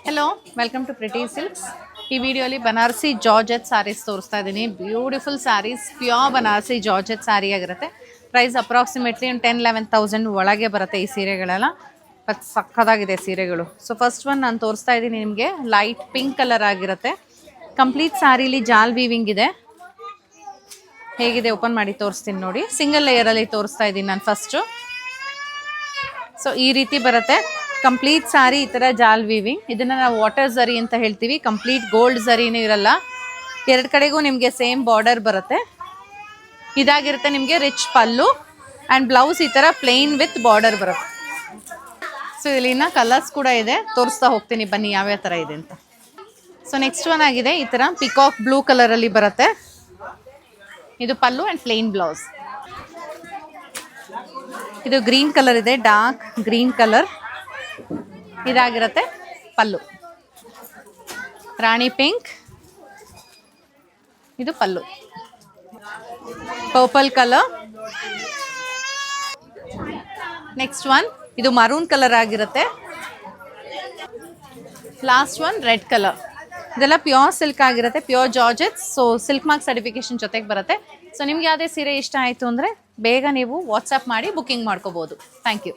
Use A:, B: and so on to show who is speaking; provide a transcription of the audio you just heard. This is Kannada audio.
A: Hello, welcome to pretty silks. ಈ ವಿಡಿಯೋಲಿ ಬನಾರಸಿ ಜಾರ್ಜೆಟ್ ಸ್ಯಾರೀಸ್ ತೋರಿಸ್ತಾ ಇದ್ದೀನಿ. Beautiful saris, pure Banarasi georgette sari ಆಗಿರುತ್ತೆ. ಪ್ರೈಸ್ ಅಪ್ರಾಕ್ಸಿಮೇಟ್ಲಿ ಒಂದು 10-11,000 ಒಳಗೆ ಬರುತ್ತೆ ಈ ಸೀರೆಗಳೆಲ್ಲ. ಬಟ್ ಸಕ್ಕದಾಗಿದೆ ಸೀರೆಗಳು. ಸೊ ಫಸ್ಟ್ ಒನ್ ನಾನು ತೋರಿಸ್ತಾ ಇದ್ದೀನಿ ನಿಮಗೆ. ಲೈಟ್ ಪಿಂಕ್ ಕಲರ್ ಆಗಿರುತ್ತೆ. ಕಂಪ್ಲೀಟ್ ಸ್ಯಾರಿಲಿ ಜಾಲ್ ವೀವಿಂಗ್ ಇದೆ. ಹೇಗಿದೆ ಓಪನ್ ಮಾಡಿ ತೋರಿಸ್ತೀನಿ ನೋಡಿ. ಸಿಂಗಲ್ ಲೇಯರಲ್ಲಿ ತೋರಿಸ್ತಾ ಇದ್ದೀನಿ ನಾನು ಫಸ್ಟು. ಸೊ ಈ ರೀತಿ ಬರುತ್ತೆ ಕಂಪ್ಲೀಟ್ ಸ್ಯಾರಿ. ಈ ಥರ ಜಾಲ್ ವೀವಿಂಗ್, ಇದನ್ನು ನಾವು ವಾಟರ್ ಝರಿ ಅಂತ ಹೇಳ್ತೀವಿ. ಕಂಪ್ಲೀಟ್ ಗೋಲ್ಡ್ ಝರಿನೂ ಇರಲ್ಲ. ಎರಡು ಕಡೆಗೂ ನಿಮಗೆ ಸೇಮ್ ಬಾರ್ಡರ್ ಬರುತ್ತೆ. ಇದಾಗಿರುತ್ತೆ ನಿಮಗೆ ರಿಚ್ ಪಲ್ಲು ಆ್ಯಂಡ್ ಬ್ಲೌಸ್ ಈ ಥರ ಪ್ಲೇನ್ ವಿತ್ ಬಾರ್ಡರ್ ಬರುತ್ತೆ. ಸೊ ಇಲ್ಲಿನ ಕಲರ್ಸ್ ಕೂಡ ಇದೆ, ತೋರಿಸ್ತಾ ಹೋಗ್ತೀನಿ ಬನ್ನಿ ಯಾವ್ಯಾವ ಥರ ಇದೆ ಅಂತ. ಸೊ ನೆಕ್ಸ್ಟ್ ಒನ್ ಆಗಿದೆ ಈ ಥರ ಪಿಕಾಕ್ ಬ್ಲೂ ಕಲರಲ್ಲಿ ಬರುತ್ತೆ. ಇದು ಪಲ್ಲು ಆ್ಯಂಡ್ ಪ್ಲೇನ್ ಬ್ಲೌಸ್. ಇದು ಗ್ರೀನ್ ಕಲರ್ ಇದೆ, ಡಾರ್ಕ್ ಗ್ರೀನ್ ಕಲರ್. ಇದಾಗಿರುತ್ತೆ ಪಲ್ಲು. ರಾಣಿ ಪಿಂಕ್, ಇದು ಪಲ್ಲು. Purple colour. ನೆಕ್ಸ್ಟ್ ಒನ್ ಇದು ಮರೂನ್ ಕಲರ್ ಆಗಿರುತ್ತೆ. Last one red colour. ಇದೆಲ್ಲ ಪ್ಯೂರ್ ಸಿಲ್ಕ್ ಆಗಿರುತ್ತೆ, pure georgettes. So silk mark certification ಜೊತೆಗೆ ಬರುತ್ತೆ. ಸೊ ನಿಮ್ಗೆ ಯಾವುದೇ ಸೀರೆ ಇಷ್ಟ ಆಯಿತು ಅಂದರೆ ಬೇಗ ನೀವು ವಾಟ್ಸಪ್ ಮಾಡಿ ಬುಕ್ಕಿಂಗ್ ಮಾಡ್ಕೋಬೋದು. Thank you.